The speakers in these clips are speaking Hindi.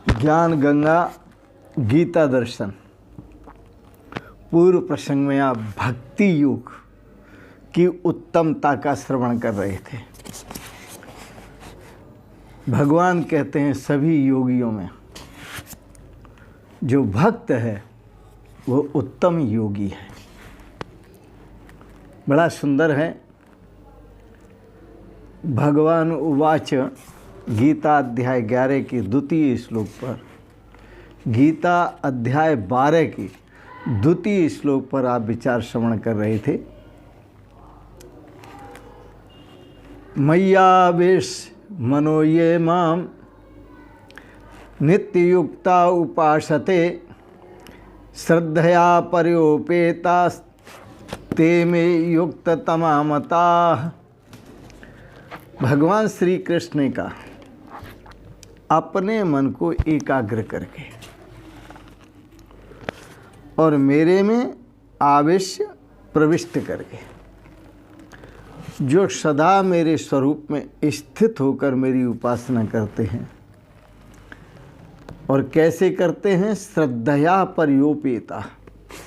ज्ञान गंगा गीता दर्शन। पूर्व प्रसंग में आप भक्ति योग की उत्तमता का श्रवण कर रहे थे। भगवान कहते हैं सभी योगियों में जो भक्त है वो उत्तम योगी है। बड़ा सुंदर है। भगवान उवाच गीता अध्याय 11 की द्वितीय श्लोक पर, गीता अध्याय 12 की द्वितीय श्लोक पर आप विचार श्रवण कर रहे थे। मय्यावेश मनो ये माम नित्ययुक्ता उपासते श्रद्धया पर्योपेता ते मे युक्त तमामता। भगवान श्री कृष्ण का अपने मन को एकाग्र करके और मेरे में आवेश प्रविष्ट करके जो सदा मेरे स्वरूप में स्थित होकर मेरी उपासना करते हैं। और कैसे करते हैं? श्रद्धया पर्योपेता,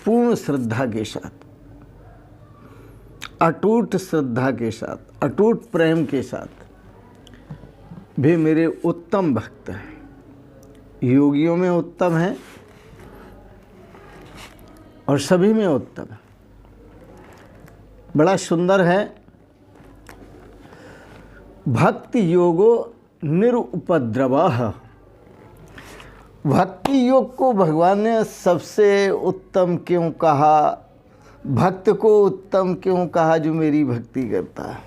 पूर्ण श्रद्धा के साथ, अटूट श्रद्धा के साथ, अटूट प्रेम के साथ भी मेरे उत्तम भक्त हैं। योगियों में उत्तम है और सभी में उत्तम है। बड़ा सुंदर है। भक्ति योगो निरुपद्रवः। भक्ति योग को भगवान ने सबसे उत्तम क्यों कहा? भक्त को उत्तम क्यों कहा जो मेरी भक्ति करता है?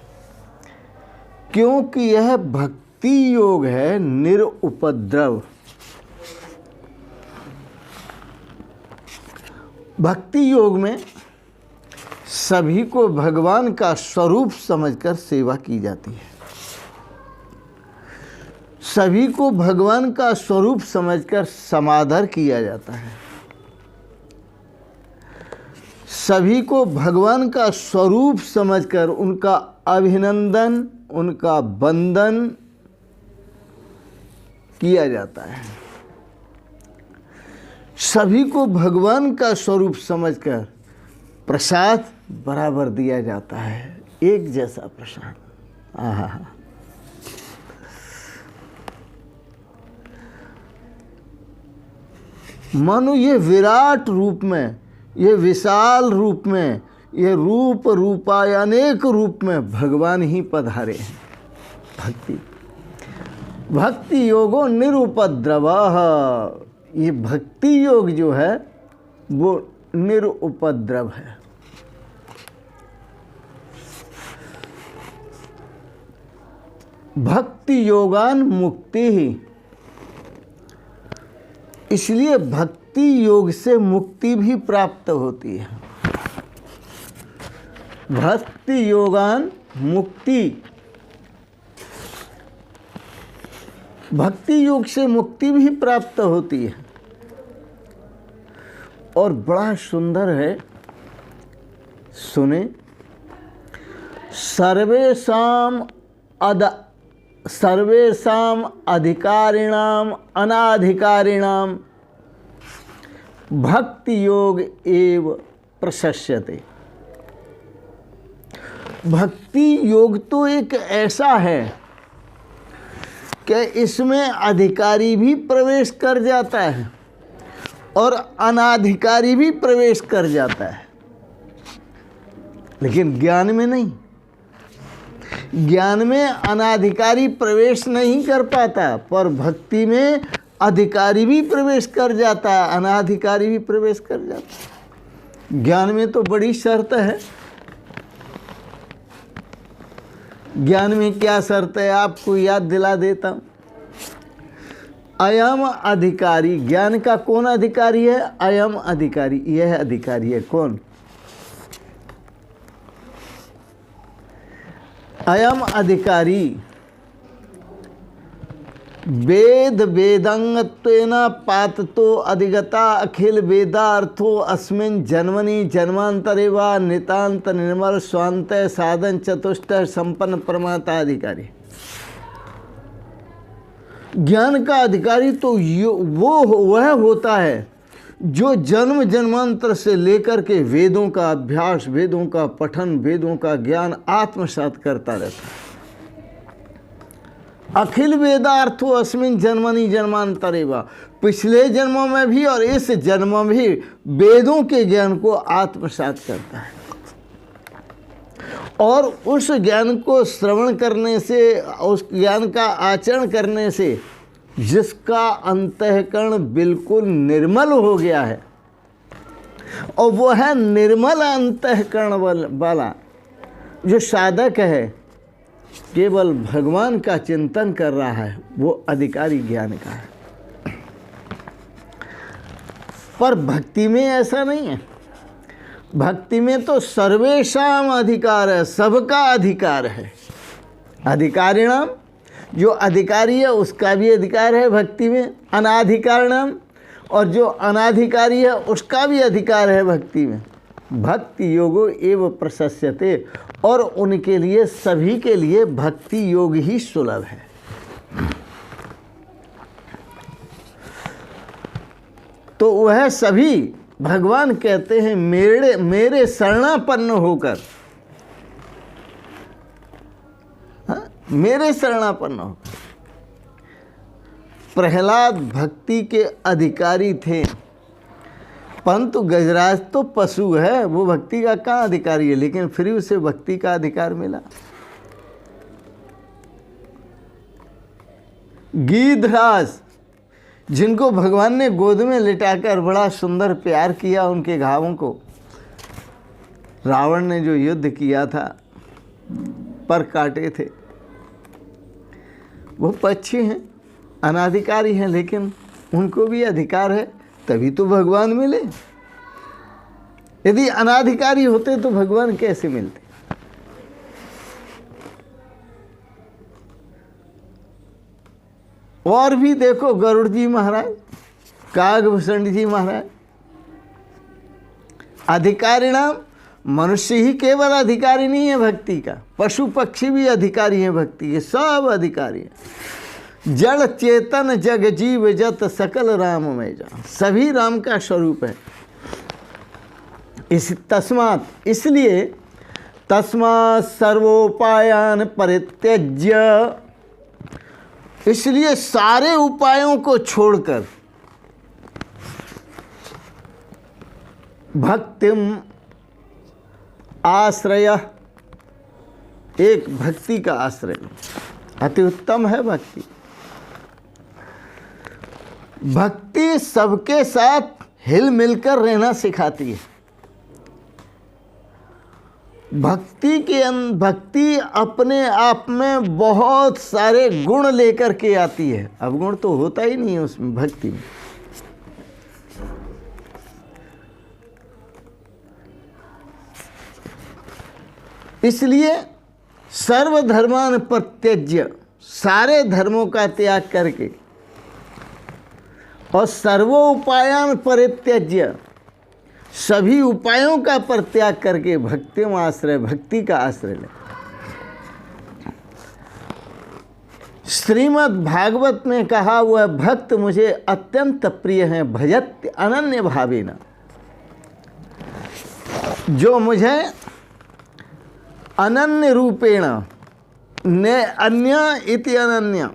क्योंकि यह भक्ति योग है निरुपद्रव। भक्ति योग में सभी को भगवान का स्वरूप समझकर सेवा की जाती है। सभी को भगवान का स्वरूप समझकर समादर किया जाता है। सभी को भगवान का स्वरूप समझकर उनका अभिनंदन, उनका वंदन किया जाता है। सभी को भगवान का स्वरूप समझकर प्रसाद बराबर दिया जाता है, एक जैसा प्रसाद। आहा, मानो ये विराट रूप में, ये विशाल रूप में, ये रूप रूपाय अनेक रूप में भगवान ही पधारे हैं। भक्ति योगो निरुपद्रवः। ये भक्ति योग जो है वो निरुपद्रव है। भक्ति योगान मुक्ति ही। इसलिए भक्ति योग से मुक्ति भी प्राप्त होती है। भक्ति योगान मुक्ति। भक्ति योग से मुक्ति भी प्राप्त होती है। और बड़ा सुंदर है, सुने। सर्वेषाम अधिकारिणाम अनाधिकारिणाम भक्ति योग एव प्रशस्यते। भक्ति योग तो एक ऐसा है कि इसमें अधिकारी भी प्रवेश कर जाता है और अनाधिकारी भी प्रवेश कर जाता है, लेकिन ज्ञान में नहीं। ज्ञान में अनाधिकारी प्रवेश नहीं कर पाता, पर भक्ति में अधिकारी भी प्रवेश कर जाता है, अनाधिकारी भी प्रवेश कर जाता है। ज्ञान में तो बड़ी शर्त है। ज्ञान में क्या शर्त है आपको याद दिला देता हूँ। अयम अधिकारी, ज्ञान का कौन अधिकारी है? अयम अधिकारी, यह अधिकारी है। कौन? अयम अधिकारी वेद वेदांगत्वेन पाततो अधिगता अखिल वेदार्थो अस्मिन् जन्मनि जन्मांतरे वा नितांत निर्मल स्वांत साधन चतुष्ट संपन्न परमात्मा अधिकारी। ज्ञान का अधिकारी तो वह होता है जो जन्म जन्मांतर से लेकर के वेदों का अभ्यास, वेदों का पठन, वेदों का ज्ञान आत्मसात करता रहता है। अखिल वेदार्थो अस्मिन जन्मनि जन्मांतरे वा, पिछले जन्मों में भी और इस जन्म में भी वेदों के ज्ञान को आत्मसात करता है। और उस ज्ञान को श्रवण करने से, उस ज्ञान का आचरण करने से जिसका अंतःकरण बिल्कुल निर्मल हो गया है, और वो है निर्मल अंतःकरण वाला जो साधक है, केवल भगवान का चिंतन कर रहा है, वो अधिकारी ज्ञान का है। पर भक्ति में ऐसा नहीं है। भक्ति में तो सर्वेशाम अधिकार है, सबका अधिकार है। अधिकारिणाम, जो अधिकारी है उसका भी अधिकार है भक्ति में, अनाधिकारिणाम, और जो अनाधिकारी है उसका भी अधिकार है भक्ति में। भक्ति योगो एव प्रशस्यते, और उनके लिए, सभी के लिए भक्ति योग ही सुलभ है। तो वह सभी भगवान कहते हैं मेरे शरणापन्न होकर, मेरे शरणापन्न होकर। प्रहलाद भक्ति के अधिकारी थे, परंतु गजराज तो पशु है, वो भक्ति का कहाँ अधिकारी है, लेकिन फिर उसे भक्ति का अधिकार मिला। गीधराज, जिनको भगवान ने गोद में लिटाकर बड़ा सुंदर प्यार किया, उनके घावों को रावण ने जो युद्ध किया था, पर काटे थे, वो पक्षी हैं, अनाधिकारी हैं, लेकिन उनको भी अधिकार है, तभी तो भगवान मिले। यदि अनाधिकारी होते तो भगवान कैसे मिलते? और भी देखो, गरुड़ जी महाराज, कागभूषण जी महाराज, अधिकारिणाम, मनुष्य ही केवल अधिकारी नहीं है भक्ति का, पशु पक्षी भी अधिकारी हैं भक्ति के, सब अधिकारी हैं। जड़ चेतन जग जीव जत सकल राम में जा, सभी राम का स्वरूप है। इस तस्मात, इसलिए तस्मात् सर्वोपायान परित्यज्य, इसलिए सारे उपायों को छोड़कर भक्तिम आश्रय, एक भक्ति का आश्रय, अति उत्तम है भक्ति। भक्ति सबके साथ हिल मिलकर रहना सिखाती है। भक्ति अपने आप में बहुत सारे गुण लेकर के आती है, अवगुण तो होता ही नहीं है उसमें भक्ति में। इसलिए सर्वधर्मान परित्यज्य, सारे धर्मों का त्याग करके, और सर्वोपायान परित्यज्य, सभी उपायों का परित्याग करके भक्तिम आश्रय, भक्ति का आश्रय ले। श्रीमद् भागवत में कहा, वह भक्त मुझे अत्यंत प्रिय है, भजत अनन्य भावेन, जो मुझे अनन्य रूपेण, ने अन्य इति अनन्य,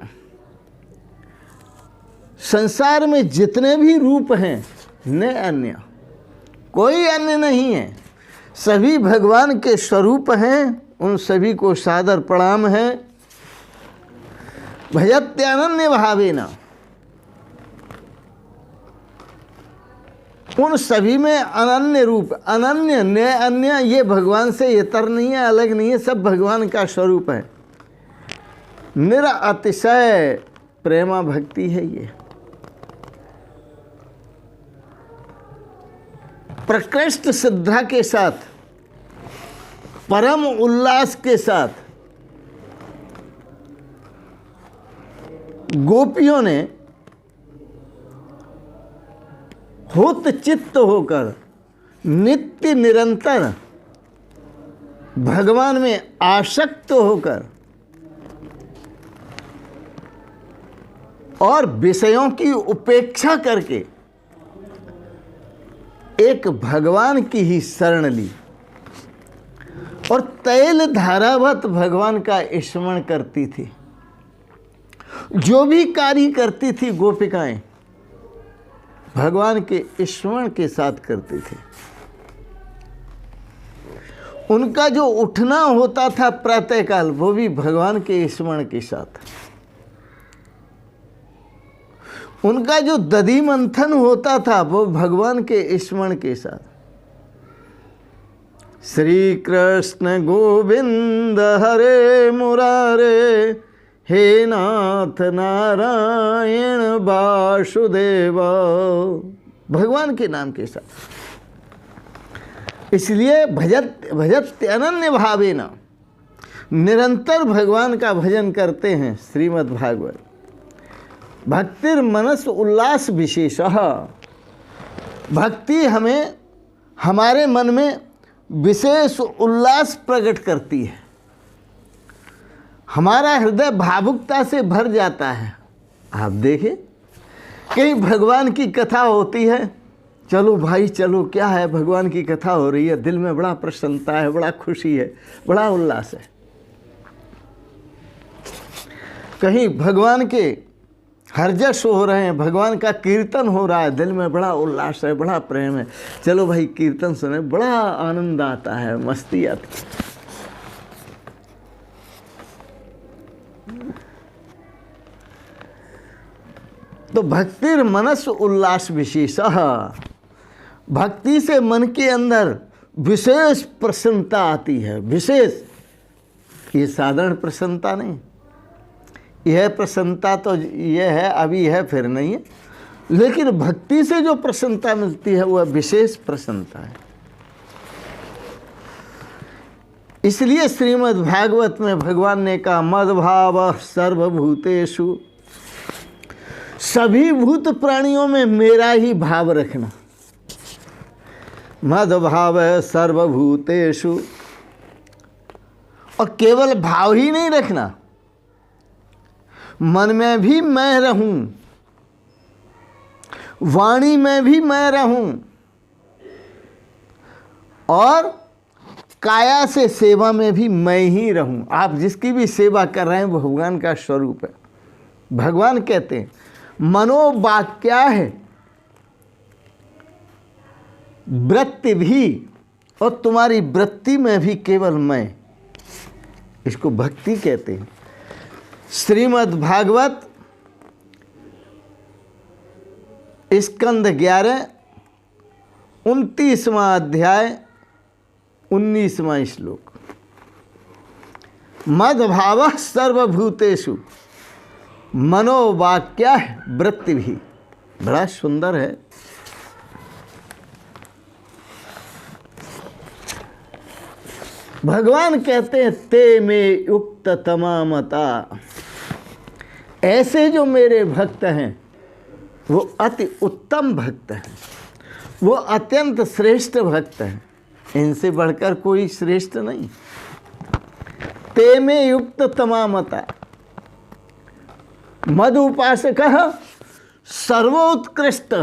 संसार में जितने भी रूप हैं, ने अन्य, कोई अन्य नहीं है, सभी भगवान के स्वरूप हैं, उन सभी को सादर प्रणाम है। भजत्यानन्य भावेन, उन सभी में अनन्य रूप, अनन्य ने अन्य, ये भगवान से इतर नहीं है, अलग नहीं है, सब भगवान का स्वरूप है। मेरा अतिशय प्रेमा भक्ति है ये। प्रकृष्ट श्रद्धा के साथ, परम उल्लास के साथ गोपियों ने हुत चित्त होकर नित्य निरंतर भगवान में आसक्त होकर और विषयों की उपेक्षा करके एक भगवान की ही शरण ली और तैल धारावत भगवान का स्मरण करती थी। जो भी कार्य करती थी गोपिकाएं भगवान के स्मरण के साथ करती थी। उनका जो उठना होता था प्रातःकाल वो भी भगवान के स्मरण के साथ। उनका जो दधि मंथन होता था वो भगवान के स्मरण के साथ। श्री कृष्ण गोविंद हरे मुरारे, हे नाथ नारायण वासुदेव, भगवान के नाम के साथ। इसलिए भजत अनन्य भावेन, निरंतर भगवान का भजन करते हैं। श्रीमद् भागवत भक्तिर मनस उल्लास विशेषः, भक्ति हमें हमारे मन में विशेष उल्लास प्रकट करती है। हमारा हृदय भावुकता से भर जाता है। आप देखें कहीं भगवान की कथा होती है, चलो भाई चलो, क्या है भगवान की कथा हो रही है, दिल में बड़ा प्रसन्नता है, बड़ा खुशी है, बड़ा उल्लास है। कहीं भगवान के हरजश हो रहे हैं, भगवान का कीर्तन हो रहा है, दिल में बड़ा उल्लास है, बड़ा प्रेम है, चलो भाई कीर्तन सुने, बड़ा आनंद आता है, मस्ती आती है। तो भक्तिर मनस उल्लास विशेषः, भक्ति से मन के अंदर विशेष प्रसन्नता आती है। विशेष, ये साधारण प्रसन्नता नहीं। यह प्रसन्नता तो यह है, अभी है फिर नहीं है, लेकिन भक्ति से जो प्रसन्नता मिलती है वह विशेष प्रसन्नता है। इसलिए श्रीमद् भागवत में भगवान ने कहा मद्भाव सर्वभूतेषु, सभी भूत प्राणियों में मेरा ही भाव रखना। मद्भाव सर्वभूतेषु, और केवल भाव ही नहीं रखना, मन में भी मैं रहूं, वाणी में भी मैं रहूं, और काया से सेवा में भी मैं ही रहूं। आप जिसकी भी सेवा कर रहे हैं वो भगवान का स्वरूप है। भगवान कहते हैं मनोवाक्या है वृत्ति भी, और तुम्हारी वृत्ति में भी केवल मैं, इसको भक्ति कहते हैं। श्रीमद् भागवत स्कंद 11 29वां अध्याय 19वां श्लोक। मद्भावः सर्वभूतेषु मनोवाक्या वृत्ति भी, बड़ा सुंदर है। भगवान कहते हैं ते में युक्त तमामता, ऐसे जो मेरे भक्त हैं वो अति उत्तम भक्त हैं, वो अत्यंत श्रेष्ठ भक्त हैं, इनसे बढ़कर कोई श्रेष्ठ नहीं। ते में युक्त तमामता, मद उपासकः सर्वोत्कृष्ट।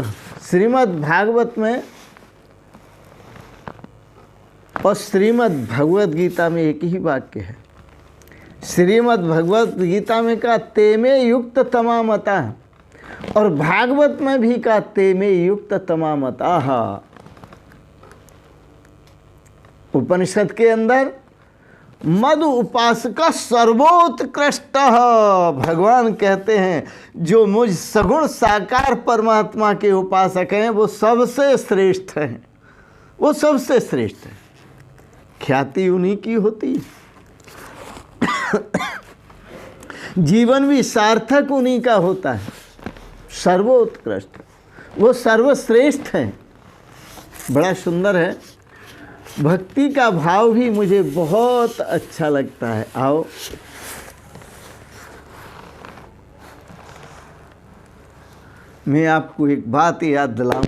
श्रीमद् भागवत में और श्रीमद् भगवद गीता में एक ही वाक्य है। श्रीमद् भगवद गीता में कहा ते में युक्त तमामता, और भागवत में भी कहा ते में युक्त तमामता। उपनिषद के अंदर मद उपासक सर्वोत्कृष्ट, भगवान कहते हैं जो मुझ सगुण साकार परमात्मा के उपासक हैं वो सबसे श्रेष्ठ हैं, वो सबसे श्रेष्ठ है। ख्याति उन्हीं की होती है, जीवन भी सार्थक उन्हीं का होता है। सर्वोत्कृष्ट, वो सर्वश्रेष्ठ हैं। बड़ा सुंदर है। भक्ति का भाव भी मुझे बहुत अच्छा लगता है। आओ मैं आपको एक बात याद दिलाऊं।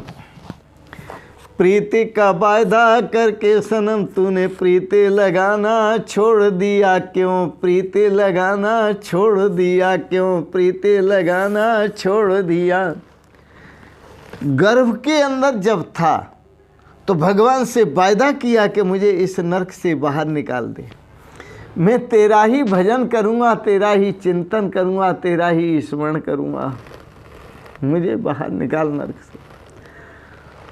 प्रीति का वायदा करके सनम तूने प्रीति लगाना छोड़ दिया क्यों, प्रीति लगाना छोड़ दिया क्यों, प्रीति लगाना छोड़ दिया। गर्भ के अंदर जब था तो भगवान से वायदा किया कि मुझे इस नरक से बाहर निकाल दे, मैं तेरा ही भजन करूँगा, तेरा ही चिंतन करूँगा, तेरा ही स्मरण करूँगा, मुझे बाहर निकाल नरक से।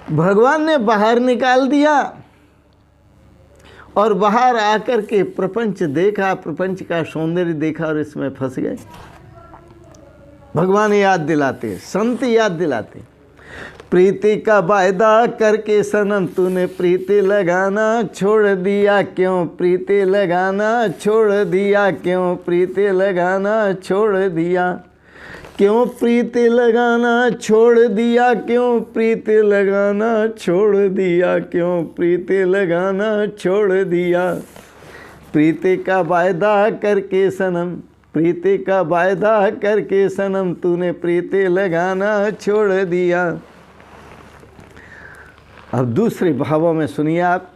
भगवान ने बाहर निकाल दिया और बाहर आकर के प्रपंच देखा, प्रपंच का सौंदर्य देखा और इसमें फंस गए। भगवान याद दिलाते, संत याद दिलाते, प्रीति का वायदा करके सनम तूने प्रीति लगाना छोड़ दिया क्यों, प्रीति लगाना छोड़ दिया क्यों, प्रीति लगाना छोड़ दिया क्यों, प्रीति लगाना छोड़ दिया क्यों, प्रीति लगाना छोड़ दिया क्यों, प्रीति लगाना छोड़ दिया। प्रीति का वायदा करके सनम, प्रीति का वायदा करके सनम तूने प्रीति लगाना छोड़ दिया। अब दूसरे भावों में सुनिए आप।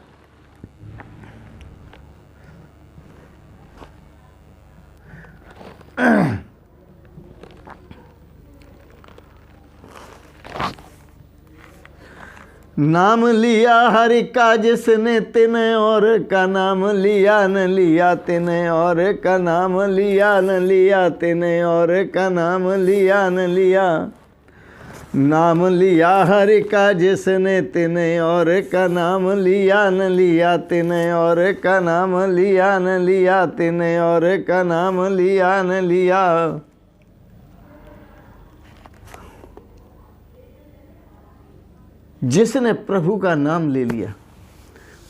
नाम लिया हरि का जिसने तिने और का नाम लिया न लिया तिने, और का नाम लिया न लिया तिने, और का नाम लिया न लिया। नाम लिया हरि का जिसने तिने और का नाम लिया न लिया तिने, और का नाम लिया न लिया तिने, और का नाम लिया न लिया। जिसने प्रभु का नाम ले लिया,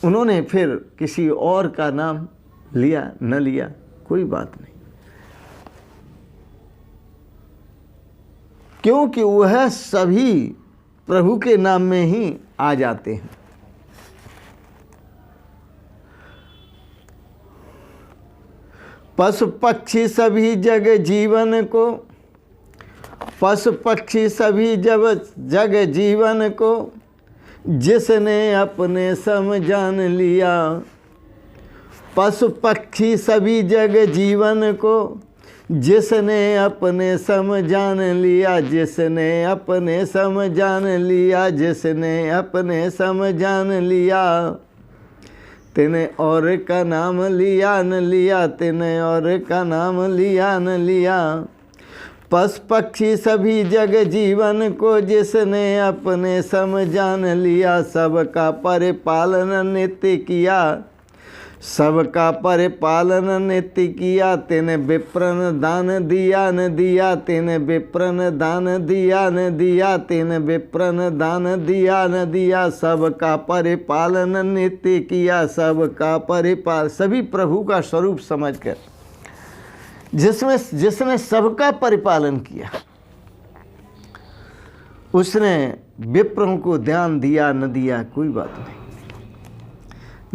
उन्होंने फिर किसी और का नाम लिया न लिया कोई बात नहीं, क्योंकि वह सभी प्रभु के नाम में ही आ जाते हैं। पशु पक्षी सभी जग जीवन को, पशु पक्षी सभी जग जीवन को जिसने अपने सम जान लिया। पशु पक्षी सभी जग जीवन को जिसने अपने सम जान लिया, जिसने अपने सम जान लिया, जिसने अपने सम जान लिया। तिने और का नाम लिया न लिया तिने, और का नाम लिया न लिया। पशु पक्षी सभी जग जीवन को जिसने अपने सम जान लिया। सबका परिपालन नित्य किया, सबका परिपालन नित्य किया। तिने विप्रन दान दिया न दिया, तिने विप्रन दान दिया न दिया, तिने विप्रन दान दिया न दिया। सबका परिपालन नित्य किया, सबका परिपाल, सभी प्रभु का स्वरूप समझकर जिसने सबका परिपालन किया, उसने विप्रों को ध्यान दिया न दिया कोई बात नहीं।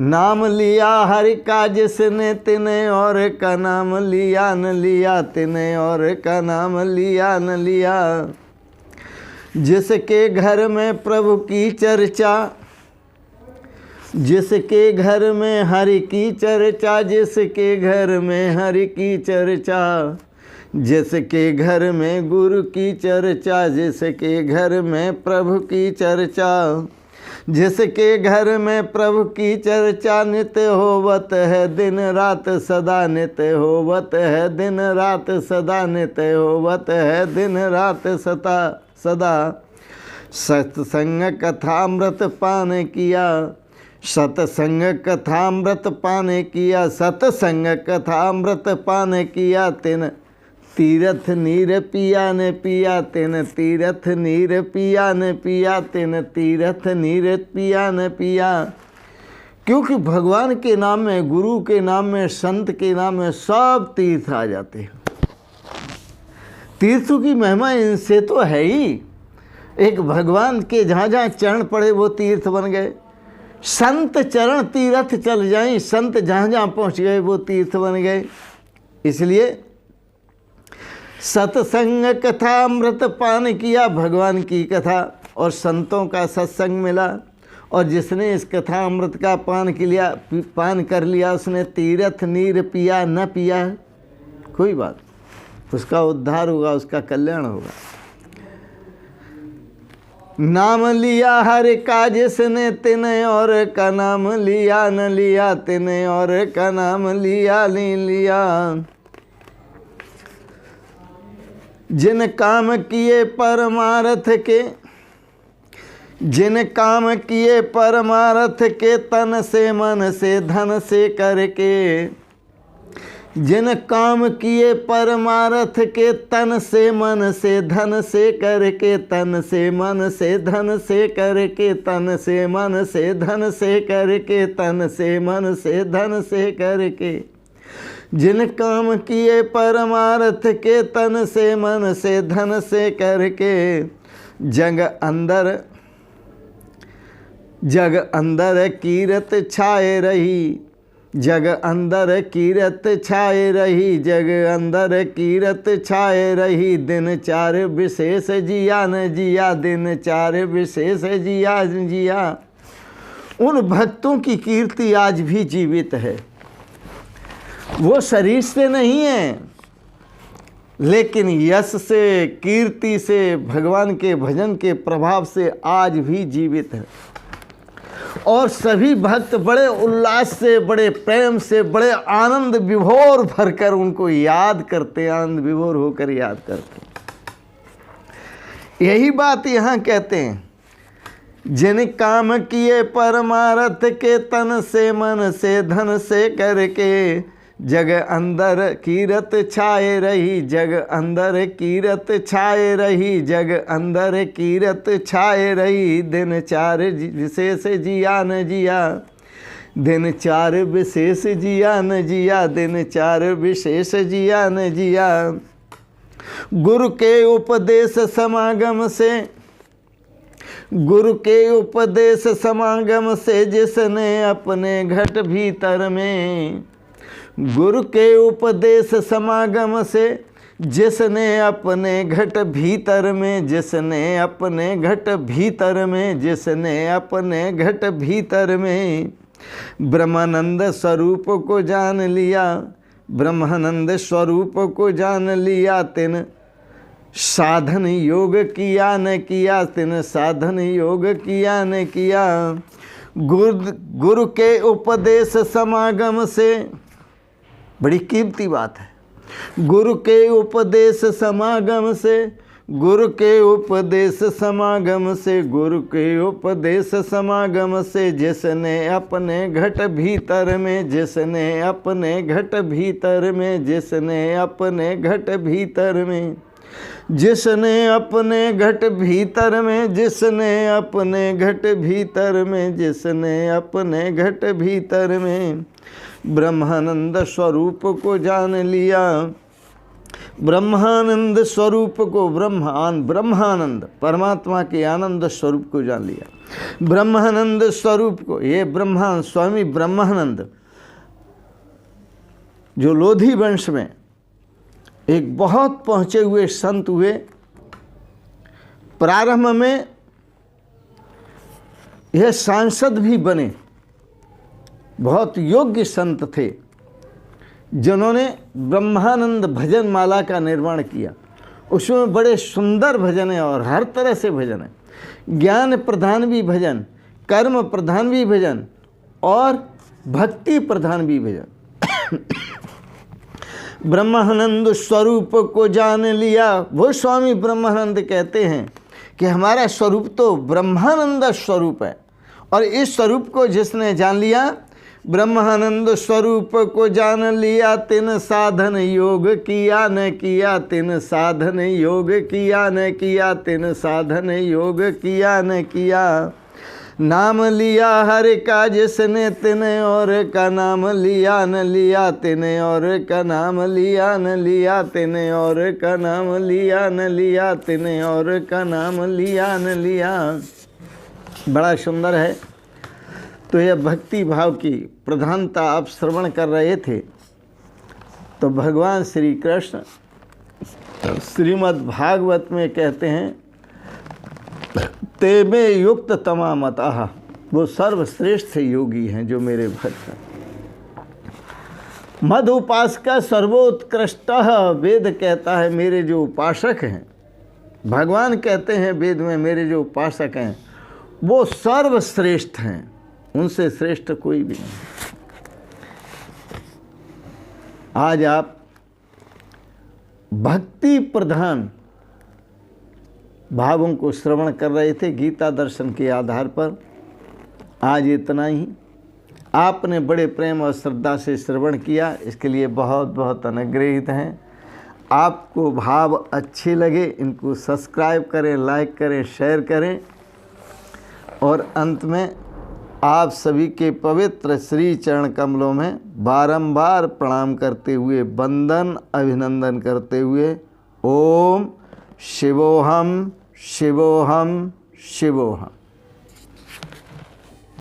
नाम लिया हरि का जिसने तिने, और का नाम लिया न लिया तिने, और का नाम लिया न लिया। जिसके घर में प्रभु की चर्चा, जिसके घर में हरि की चर्चा, जिसके घर में हरि की चर्चा। जिसके घर में गुरु की चर्चा, जिसके घर में प्रभु की चर्चा। जिसके घर में प्रभु की चर्चा नित्य होवत है दिन रात सदा, नित्य होवत है दिन रात सदा, नित्य होवत है दिन रात सदा सदा। सत्संग कथामृत पान किया, सत्संग कथामृत पान किया, सत्संग कथामृत पान किया। तिन तीरथ नीर पिया न पिया, तिन तीरथ नीर पिया न पिया, तिन तीरथ नीर पिया न पिया। क्योंकि भगवान के नाम में, गुरु के नाम में, संत के नाम में सब तीर्थ आ जाते हैं। तीर्थों की महिमा इनसे तो है ही। एक भगवान के जहाँ जहाँ चरण पड़े वो तीर्थ बन गए। संत चरण तीर्थ चल जाएं, संत जहाँ जहाँ पहुँच गए वो तीर्थ बन गए। इसलिए सत्संग कथा अमृत पान किया, भगवान की कथा और संतों का सत्संग मिला, और जिसने इस कथा अमृत का पान कर लिया उसने तीर्थ नीर पिया न पिया, कोई बात, उसका उद्धार होगा, उसका कल्याण होगा। नाम लिया हर का जिसने तिने और का नाम लिया, न लिया तिने और का नाम लिया नहीं लिया। जिन काम किए परमार्थ के, जिन काम किए परमार्थ के, तन से मन से धन से करके। जिन काम किए परमार्थ के, तन से मन से धन से करके, तन से मन से धन से करके, तन से मन से धन से करके, तन से मन से धन से करके। जिन काम किए परमार्थ के, तन से मन से धन से करके। जग अंदर कीरत छाए रही, जग अंदर कीरत छाए रही, जग अंदर कीरत छाए रही। दिन चार विशेष जिया न जिया, दिन चार विशेष जिया न जिया। उन भक्तों की कीर्ति आज भी जीवित है। वो शरीर से नहीं है, लेकिन यश से, कीर्ति से, भगवान के भजन के प्रभाव से आज भी जीवित है। और सभी भक्त बड़े उल्लास से, बड़े प्रेम से, बड़े आनंद विभोर भरकर उनको याद करते, आनंद विभोर होकर याद करते। यही बात यहाँ कहते हैं, जिन काम किए परमार्थ के, तन से मन से धन से करके। जग अंदर कीरत छाए रही, जग अंदर कीरत छाए रही, जग अंदर कीरत छाए रही। दिन चार विशेष जिया न जिया, दिन चार विशेष जिया न जिया, दिन चार विशेष जिया न जिया। गुरु के उपदेश समागम से, गुरु के उपदेश समागम से, जिसने अपने घट भीतर में। गुरु के उपदेश समागम से, जिसने अपने घट भीतर में, जिसने अपने घट भीतर में, जिसने अपने घट भीतर में। ब्रह्मानंद स्वरूप को जान लिया, ब्रह्मानंद स्वरूप को जान लिया। तिन साधन योग किया न किया, तिन साधन योग किया न किया। गुरु के उपदेश समागम से, बड़ी कीमती बात है। गुरु के उपदेश समागम से, गुरु के उपदेश समागम से, गुरु के उपदेश समागम से। जिसने अपने घट भीतर में, जिसने अपने घट भीतर में, जिसने अपने घट भीतर में, जिसने अपने घट भीतर में, जिसने अपने घट भीतर में, जिसने अपने घट भीतर में। ब्रह्मानंद स्वरूप को जान लिया, ब्रह्मानंद स्वरूप को, ब्रह्मानंद परमात्मा के आनंद स्वरूप को जान लिया। ब्रह्मानंद स्वरूप को, ये स्वामी ब्रह्मानंद जो लोधी वंश में एक बहुत पहुँचे हुए संत हुए। प्रारंभ में यह सांसद भी बने, बहुत योग्य संत थे जिन्होंने ब्रह्मानंद भजन माला का निर्माण किया। उसमें बड़े सुंदर भजन है और हर तरह से भजन है, ज्ञान प्रधान भी भजन, कर्म प्रधान भी भजन और भक्ति प्रधान भी भजन। ब्रह्मानंद स्वरूप को जान लिया। वो स्वामी ब्रह्मानंद कहते हैं कि हमारा स्वरूप तो ब्रह्मानंद स्वरूप है, और इस स्वरूप को जिसने जान लिया, ब्रह्मानंद स्वरूप को जान लिया। तिन साधन योग किया न किया, तिन साधन योग किया न किया, तिन साधन योग किया न किया। नाम लिया हर का जिसने, तिने और का नाम लिया न लिया, तिने और का नाम लिया न लिया, तिने और का नाम लिया न लिया, तिने और का नाम लिया न लिया। बड़ा सुंदर है। तो यह भक्ति भाव की प्रधानता आप श्रवण कर रहे थे। तो भगवान श्री कृष्ण श्रीमद् भागवत में कहते हैं, ते में युक्त तमामतः, वो सर्वश्रेष्ठ योगी हैं जो मेरे भक्त हैं। मद उपासका सर्वोत्कृष्ट, वेद कहता है मेरे जो उपासक हैं, भगवान कहते हैं वेद में मेरे जो उपासक हैं वो सर्वश्रेष्ठ हैं, उनसे श्रेष्ठ कोई भी नहीं। आज आप भक्ति प्रधान भावों को श्रवण कर रहे थे गीता दर्शन के आधार पर। आज इतना ही। आपने बड़े प्रेम और श्रद्धा से श्रवण किया, इसके लिए बहुत बहुत अनुग्रहित हैं। आपको भाव अच्छे लगे, इनको सब्सक्राइब करें, लाइक करें, शेयर करें। और अंत में आप सभी के पवित्र श्री चरण कमलों में बारंबार प्रणाम करते हुए, वंदन अभिनंदन करते हुए, ओम शिवोहम शिवोहम शिवोहम।